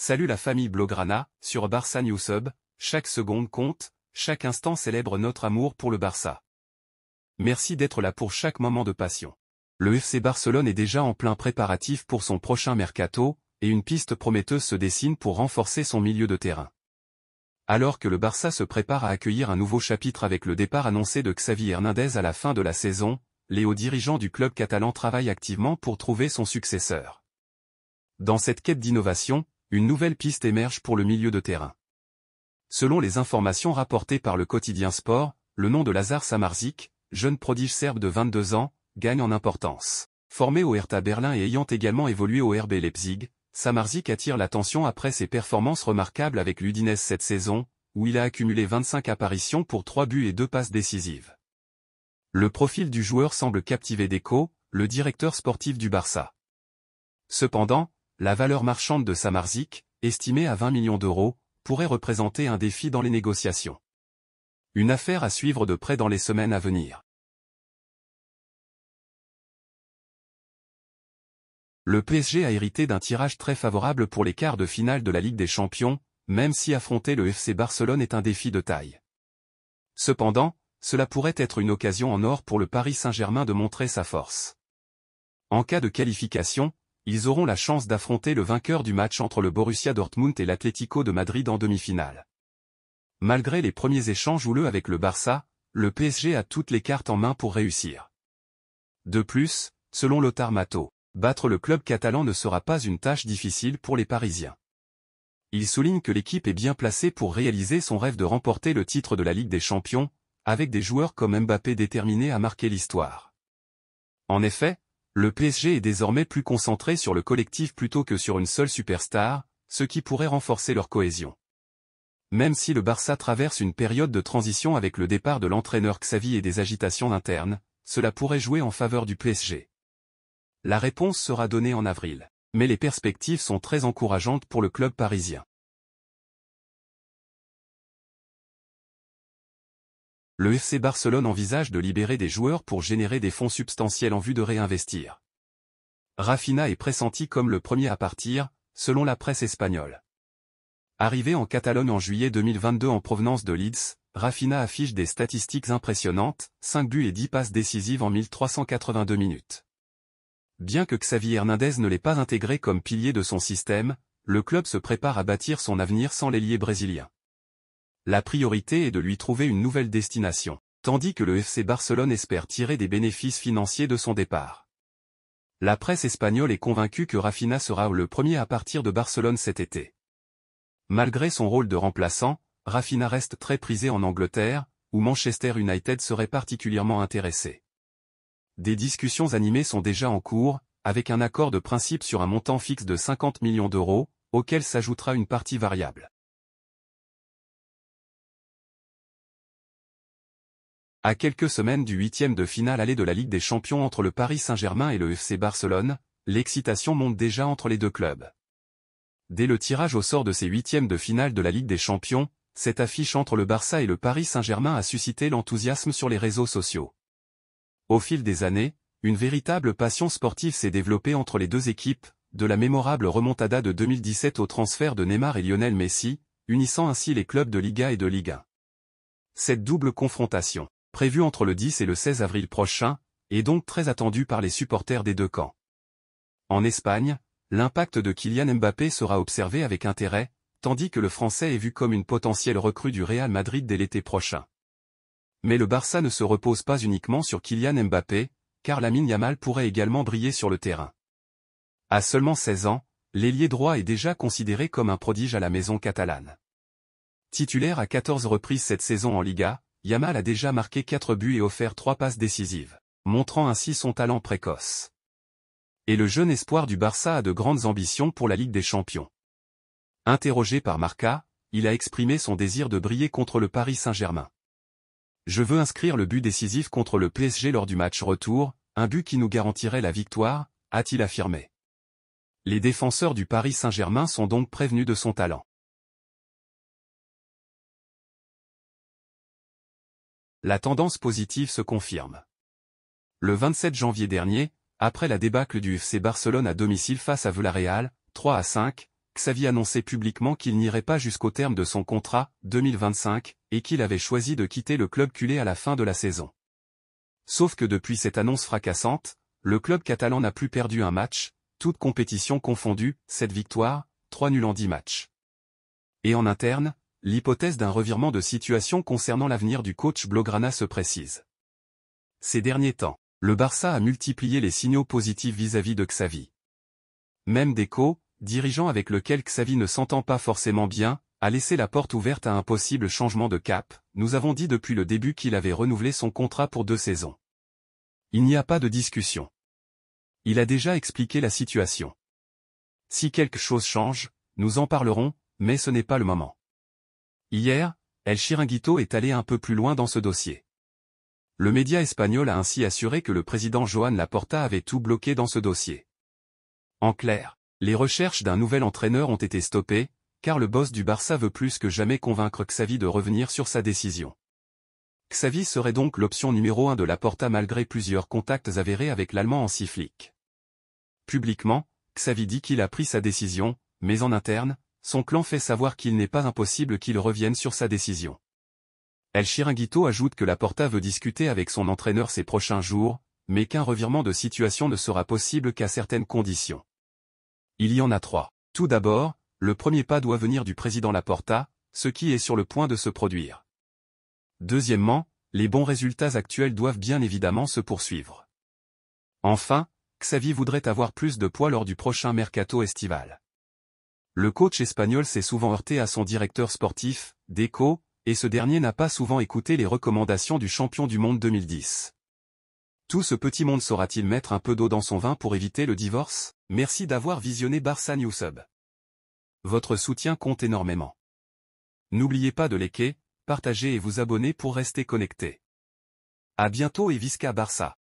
Salut la famille Blaugrana, sur Barça Newsub, chaque seconde compte, chaque instant célèbre notre amour pour le Barça. Merci d'être là pour chaque moment de passion. Le FC Barcelone est déjà en plein préparatif pour son prochain mercato, et une piste prometteuse se dessine pour renforcer son milieu de terrain. Alors que le Barça se prépare à accueillir un nouveau chapitre avec le départ annoncé de Xavi Hernandez à la fin de la saison, les hauts dirigeants du club catalan travaillent activement pour trouver son successeur. Dans cette quête d'innovation, une nouvelle piste émerge pour le milieu de terrain. Selon les informations rapportées par le quotidien Sport, le nom de Lazar Samardzic, jeune prodige serbe de 22 ans, gagne en importance. Formé au Hertha Berlin et ayant également évolué au RB Leipzig, Samardzic attire l'attention après ses performances remarquables avec l'Udinese cette saison, où il a accumulé 25 apparitions pour 3 buts et 2 passes décisives. Le profil du joueur semble captiver Deco, le directeur sportif du Barça. Cependant, la valeur marchande de Samardzic, estimée à 20 millions d'euros, pourrait représenter un défi dans les négociations. Une affaire à suivre de près dans les semaines à venir. Le PSG a hérité d'un tirage très favorable pour les quarts de finale de la Ligue des Champions, même si affronter le FC Barcelone est un défi de taille. Cependant, cela pourrait être une occasion en or pour le Paris Saint-Germain de montrer sa force. En cas de qualification, ils auront la chance d'affronter le vainqueur du match entre le Borussia Dortmund et l'Atlético de Madrid en demi-finale. Malgré les premiers échanges houleux avec le Barça, le PSG a toutes les cartes en main pour réussir. De plus, selon Lothar Matthau, battre le club catalan ne sera pas une tâche difficile pour les Parisiens. Il souligne que l'équipe est bien placée pour réaliser son rêve de remporter le titre de la Ligue des Champions, avec des joueurs comme Mbappé déterminés à marquer l'histoire. En effet, le PSG est désormais plus concentré sur le collectif plutôt que sur une seule superstar, ce qui pourrait renforcer leur cohésion. Même si le Barça traverse une période de transition avec le départ de l'entraîneur Xavi et des agitations internes, cela pourrait jouer en faveur du PSG. La réponse sera donnée en avril, mais les perspectives sont très encourageantes pour le club parisien. Le FC Barcelone envisage de libérer des joueurs pour générer des fonds substantiels en vue de réinvestir. Rafinha est pressenti comme le premier à partir, selon la presse espagnole. Arrivé en Catalogne en juillet 2022 en provenance de Leeds, Rafinha affiche des statistiques impressionnantes, 5 buts et 10 passes décisives en 1382 minutes. Bien que Xavi Hernandez ne l'ait pas intégré comme pilier de son système, le club se prépare à bâtir son avenir sans l'ailier brésilien. La priorité est de lui trouver une nouvelle destination, tandis que le FC Barcelone espère tirer des bénéfices financiers de son départ. La presse espagnole est convaincue que Rafinha sera le premier à partir de Barcelone cet été. Malgré son rôle de remplaçant, Rafinha reste très prisé en Angleterre, où Manchester United serait particulièrement intéressé. Des discussions animées sont déjà en cours, avec un accord de principe sur un montant fixe de 50 millions d'euros, auquel s'ajoutera une partie variable. À quelques semaines du 8e de finale aller de la Ligue des Champions entre le Paris Saint-Germain et le FC Barcelone, l'excitation monte déjà entre les deux clubs. Dès le tirage au sort de ces 8e de finale de la Ligue des Champions, cette affiche entre le Barça et le Paris Saint-Germain a suscité l'enthousiasme sur les réseaux sociaux. Au fil des années, une véritable passion sportive s'est développée entre les deux équipes, de la mémorable remontada de 2017 au transfert de Neymar et Lionel Messi, unissant ainsi les clubs de Liga et de Ligue 1. Cette double confrontation, prévue entre le 10 et le 16 avril prochain, est donc très attendue par les supporters des deux camps. En Espagne, l'impact de Kylian Mbappé sera observé avec intérêt, tandis que le Français est vu comme une potentielle recrue du Real Madrid dès l'été prochain. Mais le Barça ne se repose pas uniquement sur Kylian Mbappé, car Lamine Yamal pourrait également briller sur le terrain. À seulement 16 ans, l'ailier droit est déjà considéré comme un prodige à la maison catalane. Titulaire à 14 reprises cette saison en Liga, Yamal a déjà marqué 4 buts et offert 3 passes décisives, montrant ainsi son talent précoce. Et le jeune espoir du Barça a de grandes ambitions pour la Ligue des Champions. Interrogé par Marca, il a exprimé son désir de briller contre le Paris Saint-Germain. Je veux inscrire le but décisif contre le PSG lors du match retour, un but qui nous garantirait la victoire, a-t-il affirmé. Les défenseurs du Paris Saint-Germain sont donc prévenus de son talent. La tendance positive se confirme. Le 27 janvier dernier, après la débâcle du FC Barcelone à domicile face à Villarreal, 3-5, Xavi annonçait publiquement qu'il n'irait pas jusqu'au terme de son contrat, 2025, et qu'il avait choisi de quitter le club culé à la fin de la saison. Sauf que depuis cette annonce fracassante, le club catalan n'a plus perdu un match, toutes compétitions confondues, 7 victoires, 3 nuls en 10 matchs. Et en interne, l'hypothèse d'un revirement de situation concernant l'avenir du coach Blaugrana se précise. Ces derniers temps, le Barça a multiplié les signaux positifs vis-à-vis de Xavi. Même Deco, dirigeant avec lequel Xavi ne s'entend pas forcément bien, a laissé la porte ouverte à un possible changement de cap. Nous avons dit depuis le début qu'il avait renouvelé son contrat pour 2 saisons. Il n'y a pas de discussion. Il a déjà expliqué la situation. Si quelque chose change, nous en parlerons, mais ce n'est pas le moment. Hier, El Chiringuito est allé un peu plus loin dans ce dossier. Le média espagnol a ainsi assuré que le président Joan Laporta avait tout bloqué dans ce dossier. En clair, les recherches d'un nouvel entraîneur ont été stoppées, car le boss du Barça veut plus que jamais convaincre Xavi de revenir sur sa décision. Xavi serait donc l'option numéro 1 de Laporta malgré plusieurs contacts avérés avec l'Allemand encyclique. Publiquement, Xavi dit qu'il a pris sa décision, mais en interne, son clan fait savoir qu'il n'est pas impossible qu'il revienne sur sa décision. El Chiringuito ajoute que Laporta veut discuter avec son entraîneur ces prochains jours, mais qu'un revirement de situation ne sera possible qu'à certaines conditions. Il y en a 3. Tout d'abord, le premier pas doit venir du président Laporta, ce qui est sur le point de se produire. Deuxièmement, les bons résultats actuels doivent bien évidemment se poursuivre. Enfin, Xavi voudrait avoir plus de poids lors du prochain mercato estival. Le coach espagnol s'est souvent heurté à son directeur sportif, Deco, et ce dernier n'a pas souvent écouté les recommandations du champion du monde 2010. Tout ce petit monde saura-t-il mettre un peu d'eau dans son vin pour éviter le divorce? Merci d'avoir visionné Barça Newsub. Votre soutien compte énormément. N'oubliez pas de liker, partager et vous abonner pour rester connecté. À bientôt et Visca Barça.